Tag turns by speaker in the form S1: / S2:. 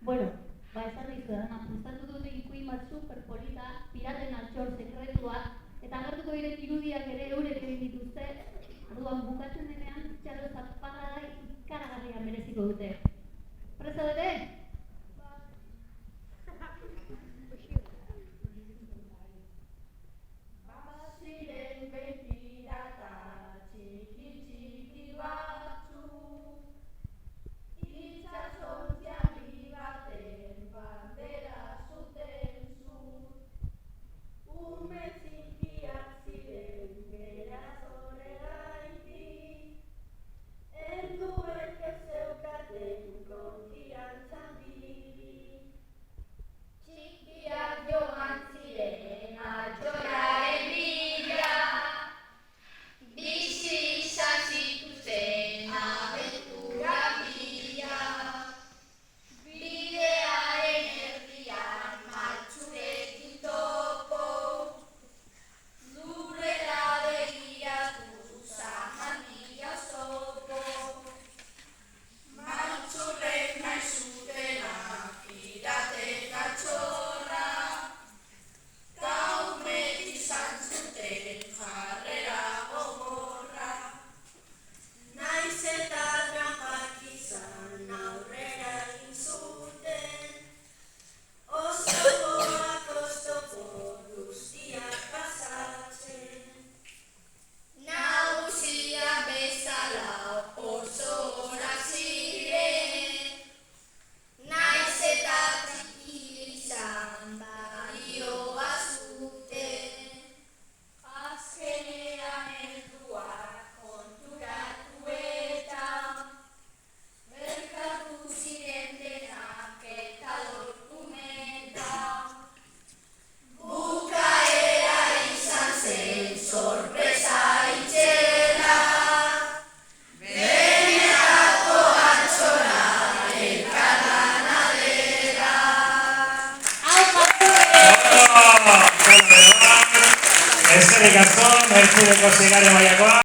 S1: Bueno, esan dizuedana, prestatu dute ipuin bat superpolita, piraten altxor sekretuak, eta agertuko diren irudiak ere eurek egin dituzte, orduan bukatzen denean txalo zaparrada ikaragarria mereziko dute. Prest zaudete? Baziren behin pirata txiki batzuk, itsasontziari baten bandera zuten zur. Ume txikiak ziren beraz horregaitik, helduek ez zeukaten konfiantza handirik. Txikiak joan ziren altxorraren bila, bizi izan zituzten abentura bila. Bidearen erdian maltzurekin topo, lurrera begiratu zahandia oztopo. Maltzurrek nahi zutela piraten altxorra, ta umek izan zuten jarrera gogorra. Naiz eta tranpak izan aurrera egin zuten, oztopoak oztopo guztiak pasatzen. Nagusia bezala oso onak ziren, naiz eta txiki izan balioa zuten. Azkenean helduak konturatu eta merkatu ziren denak eta lortu meta. Bukaera izan zen sorpresa itxela, benetako altxorra elkarlana dela.
S2: Eskerrik asko, Merkudeko Sigario Maiakoa.